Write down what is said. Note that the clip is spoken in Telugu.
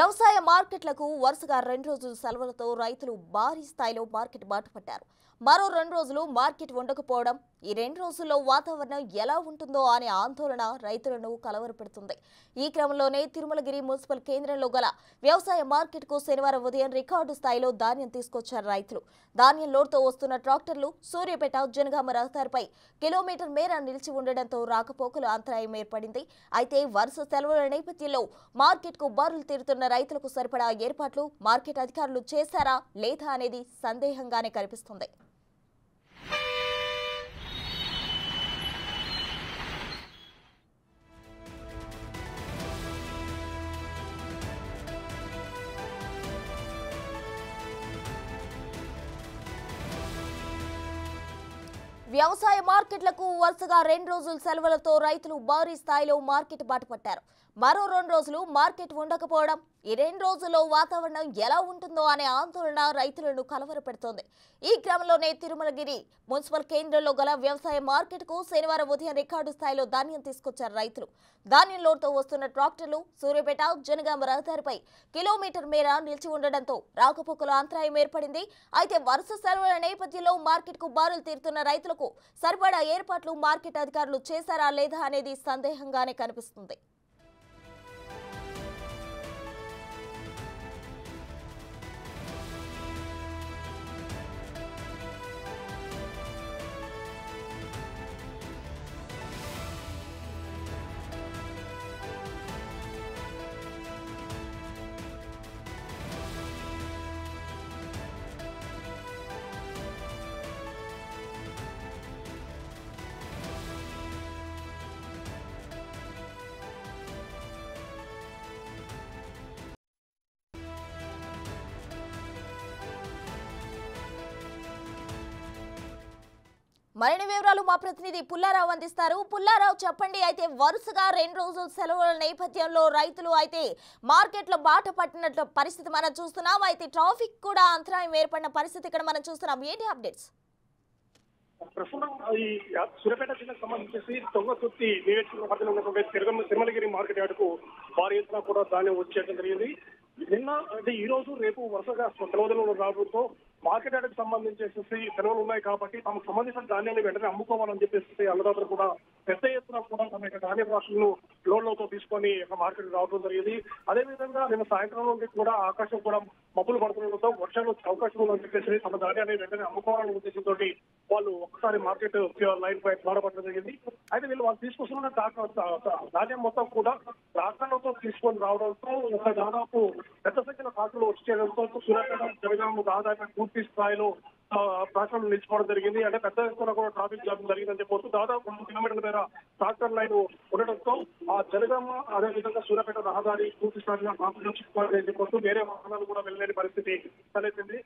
వ్యవసాయ మార్కెట్లకు వరుసగా 2 రోజుల సెలవులతో రైతులు భారీ స్థాయిలో మార్కెట్ బాట పట్టారు. మరో 2 రోజులు మార్కెట్ ఉండకపోవడం, ఈ 2 రోజుల్లో వాతావరణం ఎలా ఉంటుందో అనే ఆందోళన రైతులను కలవరపెడుతుంది. ఈ క్రమంలోనే తిరుమలగిరి మున్సిపల్ కేంద్రంలో గల వ్యవసాయ మార్కెట్కు శనివారం ఉదయం రికార్డు స్థాయిలో ధాన్యం తీసుకొచ్చారు రైతులు. ధాన్యం లోడ్తో వస్తున్న ట్రాక్టర్లు సూర్యాపేట జనగామ రహదారిపై కిలోమీటర్ మేర నిలిచి ఉండడంతో రాకపోకలు అంతరాయం ఏర్పడింది. అయితే వరుస సెలవుల నేపథ్యంలో మార్కెట్కు బారులు తీరుతున్న రైతులకు సరిపడా ఏర్పాట్లు మార్కెట్ అధికారులు చేశారా లేదా అనేది సందేహంగానే కనిపిస్తుంది. వ్యవసాయ మార్కెట్లకు వరుసగా 2 రోజుల సెలవులతో రైతులు భారీ స్థాయిలో మార్కెట్ బాట పట్టారు. మరో 2 రోజులు మార్కెట్ ఉండకపోవడం, ఈ 2 రోజుల్లో వాతావరణం ఎలా ఉంటుందో అనే ఆందోళన రైతులను కలవరపెడుతోంది. ఈ క్రమంలోనే తిరుమలగిరి మున్సిపల్ కేంద్రంలో గల వ్యవసాయ మార్కెట్కు శనివారం ఉదయం రికార్డు స్థాయిలో ధాన్యం తీసుకొచ్చారు రైతులు. ధాన్యం లోడ్తో వస్తున్న ట్రాక్టర్లు సూర్యాపేట జనగామ రహదారిపై కిలోమీటర్ మేర నిలిచి ఉండడంతో రాకపోకలు అంతరాయం ఏర్పడింది. అయితే వరుస సెలవుల నేపథ్యంలో మార్కెట్కు బారులు తీరుతున్న రైతులకు సరిపడా ఏర్పాట్లు మార్కెట్ అధికారులు చేశారా లేదా అనేది సందేహంగానే కనిపిస్తుంది. మరిన్ని వివరాలు మా ప్రతినిధి పుల్లారావు అందిస్తారు. పుల్లారావు, చెప్పండి. అయితే వరుసగా 2 రోజుల సెలవుల నేపథ్యంలో రైతులు అయితే మార్కెట్లో బాట పట్టినట్లు పరిస్థితి మనం చూస్తున్నాం. అయితే ట్రాఫిక్ కూడా అంతరాయం ఏర్పడిన పరిస్థితి ఇక్కడ మనం చూస్తున్నాం. ఏంటి అప్డేట్స్? ప్రస్తుతం ఈ సూర్యాపేట జిల్లాకు సంబంధించి తొంగతుర్తి నియోజకవర్గంలో ఉన్నటువంటి తిరుమలగిరి మార్కెట్ యార్డుకు భారీ ఎత్తున కూడా ధాన్యం వచ్చేయడం జరిగింది. నిన్న అంటే ఈ రోజు రేపు వరుసగా సెలవులు రావడంతో మార్కెట్ యార్డుకు సంబంధించేసి సెలవులు ఉన్నాయి కాబట్టి తమకు సంబంధించిన ధాన్యాన్ని వెంటనే అమ్ముకోవాలని చెప్పేసి అన్నదాతలు కూడా పెద్ద ఎత్తున కూడా తమ యొక్క ధాన్య రాశులను లోన్లతో తీసుకొని మార్కెట్ రావడం జరిగింది. అదేవిధంగా నిన్న సాయంత్రం నుండి కూడా ఆకాశం కూడా మబ్బులు పడుతుండటంతో వర్షాలు వచ్చే అవకాశం ఉందని చెప్పేసి తమ ధాన్యాన్ని వెంటనే అమ్ముకోవాలనే ఉద్దేశంతో వాళ్ళు ఒక్కసారి మార్కెట్ లైన్ పై బాధపడడం జరిగింది. అయితే వాళ్ళు తీసుకొస్తున్న ధాన్యం మొత్తం కూడా ట్రాక్టర్లతో తీసుకొని రావడంతో దాదాపు పెద్ద సంఖ్యలో ట్రాక్టర్లు వచ్చి చేయడంతో సూర్యాపేట జనగామ దాదాపు పూర్తి స్థాయిలో ట్రాక్టర్లు నిలిచిపోవడం జరిగింది. అంటే పెద్ద ఎత్తున కూడా ట్రాఫిక్ జామ్ జరిగిందని చెప్పవచ్చు. దాదాపు 2 కిలోమీటర్ల మేర ట్రాక్టర్ లైన్ ఉండడంతో ఆ జనగామ అదేవిధంగా సూర్యాపేట రహదారి పూర్తి స్థాయిలో ట్రాఫిక్ చెప్పవచ్చు. వేరే వాహనాలు కూడా వెళ్ళలేని పరిస్థితి తలెత్తింది.